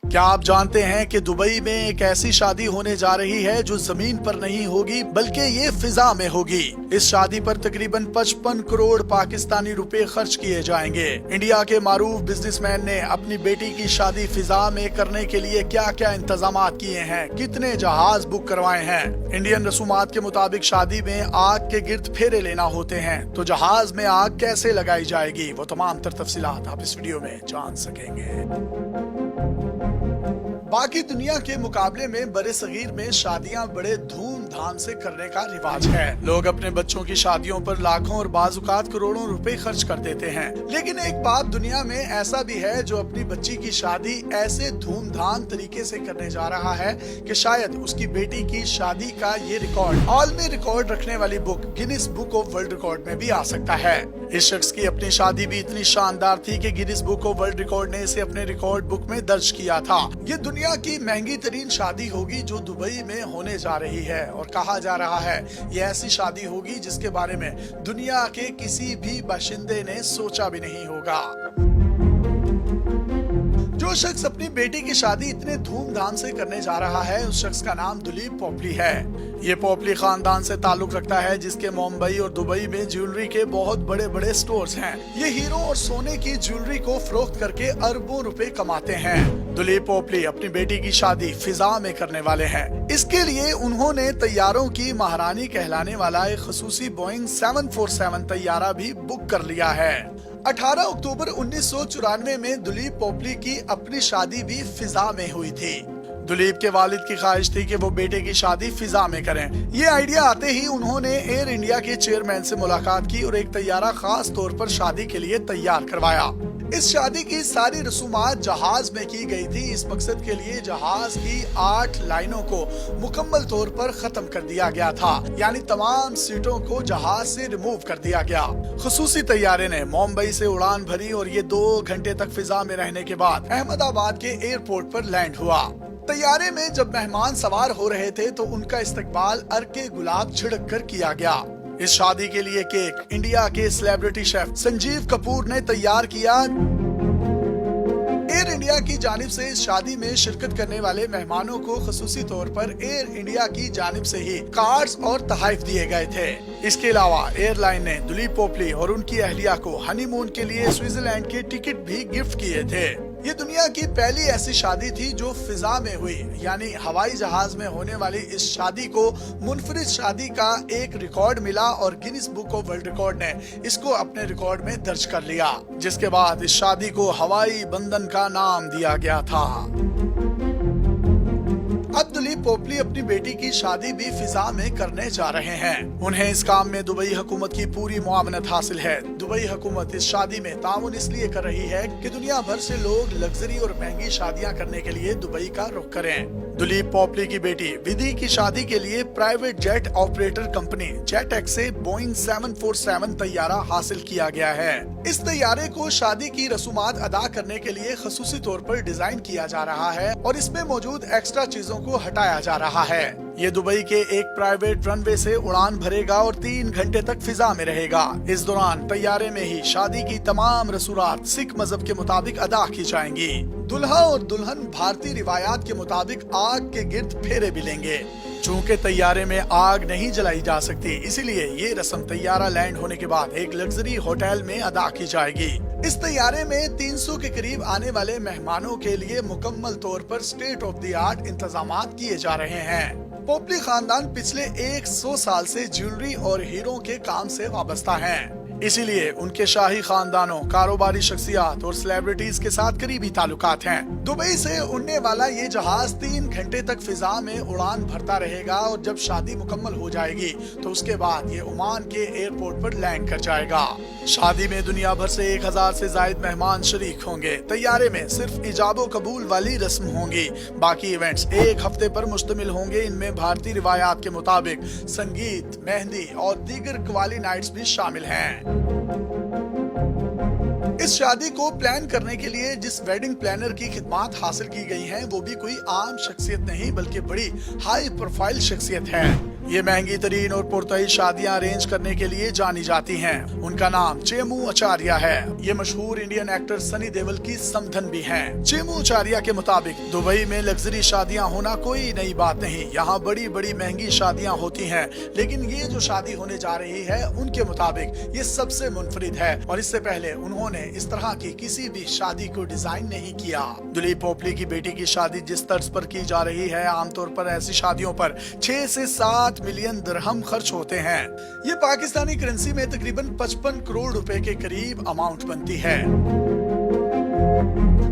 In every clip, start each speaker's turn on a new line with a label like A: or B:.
A: क्या आप जानते हैं कि दुबई में एक ऐसी शादी होने जा रही है जो जमीन पर नहीं होगी बल्कि ये फिजा में होगी। इस शादी पर तकरीबन 55 करोड़ पाकिस्तानी रुपए खर्च किए जाएंगे। इंडिया के मारूफ बिजनेसमैन ने अपनी बेटी की शादी फिजा में करने के लिए क्या क्या इंतजाम किए हैं, कितने जहाज बुक करवाए हैं। इंडियन रसूमात के मुताबिक शादी में आग के गिर्द फेरे लेना होते हैं, तो जहाज में आग कैसे लगाई जाएगी, वो तमाम तर तफसीलात आप इस वीडियो में जान सकेंगे। बाकी दुनिया के मुकाबले में बड़े सगीर में शादियां बड़े धूमधाम से करने का रिवाज है। लोग अपने बच्चों की शादियों पर लाखों और बाजुकात करोड़ों रुपए खर्च कर देते हैं। लेकिन एक बात दुनिया में ऐसा भी है जो अपनी बच्ची की शादी ऐसे धूमधाम तरीके से करने जा रहा है कि शायद उसकी बेटी की शादी का ये रिकॉर्ड आलमी रिकॉर्ड रखने वाली book Guinness book of world record में भी आ सकता है। इस शख्स की अपनी शादी भी इतनी शानदार थी कि Guinness book of world record ने इसे अपने रिकॉर्ड बुक में दर्ज किया था। ये दुनिया की महंगी तरीन शादी होगी जो दुबई में होने जा रही है, और कहा जा रहा है ये ऐसी शादी होगी जिसके बारे में दुनिया के किसी भी बाशिंदे ने सोचा भी नहीं होगा। जो शख्स अपनी बेटी की शादी इतने धूमधाम से करने जा रहा है उस शख्स का नाम दुलीप पोपली है। ये पोपली खानदान से ताल्लुक रखता है जिसके मुंबई और दुबई में ज्वेलरी के बहुत बड़े बड़े स्टोर्स हैं। ये हीरो और सोने की ज्वेलरी को फरोख्त करके अरबों रुपए कमाते हैं। दुलीप पोपली अपनी बेटी की शादी फिजा में करने वाले हैं। इसके लिए उन्होंने तैयारों की महारानी कहलाने वाला एक खसूसी बोइंग 747 तैयारा भी बुक कर लिया है। 18 अक्टूबर 1994 में दुलीप पोपली की अपनी शादी भी फिजा में हुई थी। दुलीप के वालिद की ख्वाहिश थी कि वो बेटे की शादी फिजा में करें। ये आइडिया आते ही उन्होंने एयर इंडिया के चेयरमैन से मुलाकात की और एक तैयारा खास तौर पर शादी के लिए तैयार करवाया। इस शादी की सारी रसूमात जहाज में की गई थी। इस मकसद के लिए जहाज की 8 लाइनों को मुकम्मल तौर पर खत्म कर दिया गया था, यानी तमाम सीटों को जहाज से रिमूव कर दिया गया। खसूसी तैयारे ने मुंबई से उड़ान भरी और ये 2 घंटे तक फिजा में रहने के बाद अहमदाबाद के एयरपोर्ट पर लैंड हुआ। तैयारे में जब मेहमान सवार हो रहे थे तो उनका इस्तकबाल अर्के गुलाब छिड़क कर किया गया। इस शादी के लिए केक इंडिया के सेलिब्रिटी शेफ संजीव कपूर ने तैयार किया। एयर इंडिया की जानिब से इस शादी में शिरकत करने वाले मेहमानों को खसूसी तौर पर एयर इंडिया की जानिब से ही कार्ड्स और तोहफे दिए गए थे। इसके अलावा एयरलाइन ने दुलीप पोपली और उनकी अहलिया को हनीमून के लिए स्विट्जरलैंड के टिकट भी गिफ्ट किए थे। ये दुनिया की पहली ऐसी शादी थी जो फिजा में हुई, यानी हवाई जहाज में होने वाली इस शादी को मुनफरिद शादी का एक रिकॉर्ड मिला और Guinness book of world record ने इसको अपने रिकॉर्ड में दर्ज कर लिया, जिसके बाद इस शादी को हवाई बंधन का नाम दिया गया था। अब दुलीप पोपली अपनी बेटी की शादी भी फिजा में करने जा रहे हैं। उन्हें इस काम में दुबई हुकूमत की पूरी मुआवनत हासिल है। दुबई हुकूमत इस शादी में ताउन इसलिए कर रही है कि दुनिया भर से लोग लग्जरी और महंगी शादियां करने के लिए दुबई का रुख करें। दुलीप पोपली की बेटी विधि की शादी के लिए प्राइवेट जेट ऑपरेटर कंपनी जेटएक्स से बोइंग 747 तैयारा हासिल किया गया है। इस तैयारे को शादी की रसूमात अदा करने के लिए खसूसी तौर पर डिजाइन किया जा रहा है और इसमें मौजूद एक्स्ट्रा चीजों को हटाया जा रहा है। ये दुबई के एक प्राइवेट रनवे से उड़ान भरेगा और 3 घंटे तक फिजा में रहेगा। इस दौरान तैयारे में ही शादी की तमाम रसूमात सिख मजहब के मुताबिक अदा की जाएंगी। दुल्हा और दुल्हन भारतीय रिवायात के मुताबिक आग के गिर्द फेरे भी लेंगे। चूँकि तैयारे में आग नहीं जलाई जा सकती, इसीलिए ये रस्म तैयारा लैंड होने के बाद एक लग्जरी होटल में अदा की जाएगी। इस तैयारे में 300 के करीब आने वाले मेहमानों के लिए मुकम्मल तौर पर स्टेट ऑफ द आर्ट इंतजामात किए जा रहे हैं। पोपली खानदान पिछले 100 साल से ज्वेलरी और हीरों के काम से वाबस्ता हैं। इसीलिए उनके शाही खानदानों, कारोबारी शख्सियात और सेलिब्रिटीज के साथ करीबी ताल्लुकात हैं। दुबई से उड़ने वाला ये जहाज 3 घंटे तक फिजा में उड़ान भरता रहेगा और जब शादी मुकम्मल हो जाएगी तो उसके बाद ये ओमान के एयरपोर्ट पर लैंड कर जाएगा। शादी में दुनिया भर से 1000 से ज्यादा मेहमान शरीक होंगे। तैयारे में सिर्फ इजाबो कबूल वाली रस्म होंगी। बाकी इवेंट्स 1 हफ्ते पर मुश्तमिल होंगे। इनमें भारतीय रिवायात के मुताबिक संगीत, मेहंदी और दीगर कवाली नाइट्स भी शामिल हैं। इस शादी को प्लान करने के लिए जिस वेडिंग प्लानर की खिदमात हासिल की गई हैं, वो भी कोई आम शख्सियत नहीं बल्कि बड़ी हाई प्रोफाइल शख्सियत है। ये महंगी तरीन और पुरतई शादियां अरेंज करने के लिए जानी जाती हैं। उनका नाम चेमू आचार्य है। ये मशहूर इंडियन एक्टर सनी देओल की समधन भी हैं। चेमू आचार्य के मुताबिक दुबई में लग्जरी शादियां होना कोई नई बात नहीं। यहाँ बड़ी बड़ी महंगी शादियां होती हैं, लेकिन ये जो शादी होने जा रही है उनके मुताबिक ये सबसे मुनफरिद है और इससे पहले उन्होंने इस तरह की किसी भी शादी को डिजाइन नहीं किया। दुलीप पोपली की बेटी की शादी जिस तर्ज पर की जा रही है, आमतौर पर ऐसी शादियों पर 6 से 7 मिलियन दिरहम खर्च होते हैं। ये पाकिस्तानी करेंसी में तकरीबन 55 करोड़ रुपए के करीब अमाउंट बनती है।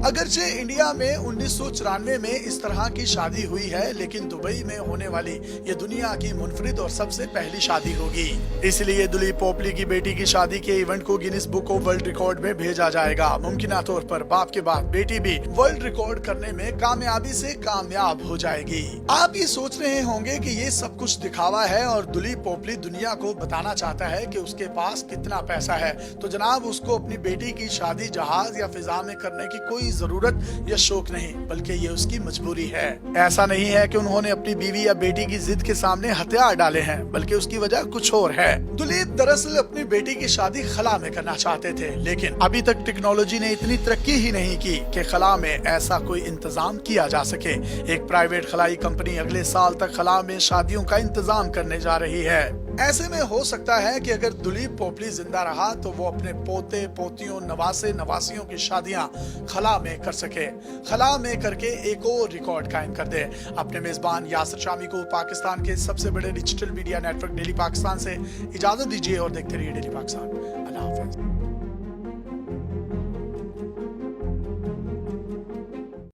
A: अगरचे इंडिया में 1994 में इस तरह की शादी हुई है, लेकिन दुबई में होने वाली ये दुनिया की मुनफरिद और सबसे पहली शादी होगी। इसलिए दुलीप पोपली की बेटी की शादी के इवेंट को Guinness book of world record में भेजा जाएगा। मुमकिन तौर पर बाप के बाद बेटी भी वर्ल्ड रिकॉर्ड करने में कामयाबी से कामयाब हो जाएगी। आप ये सोच रहे होंगे कि ये सब कुछ दिखावा है और दुलीप पोपली दुनिया को बताना चाहता है कि उसके पास कितना पैसा है, तो जनाब उसको अपनी बेटी की शादी जहाज या फिजा में करने की कोई जरूरत या शौक नहीं, बल्कि ये उसकी मजबूरी है। ऐसा नहीं है कि उन्होंने अपनी बीवी या बेटी की जिद के सामने हथियार डाले हैं, बल्कि उसकी वजह कुछ और है। दुलीप दरअसल अपनी बेटी की शादी खला में करना चाहते थे, लेकिन अभी तक टेक्नोलॉजी ने इतनी तरक्की ही नहीं की कि खला में ऐसा कोई इंतजाम किया जा सके। एक प्राइवेट खलाई कंपनी अगले साल तक खला में शादियों का इंतजाम करने जा रही है। ऐसे में हो सकता है कि अगर दुलीप पोपली जिंदा रहा तो वो अपने पोते पोतियों नवासे नवासियों की शादियां खला में कर सके, खला में करके एक और रिकॉर्ड कायम कर दे। अपने मेजबान यासिर शामी को पाकिस्तान के सबसे बड़े digital media network daily Pakistan से इजाजत दीजिए और देखते रहिए डेली पाकिस्तान। अल्लाह हाफिज।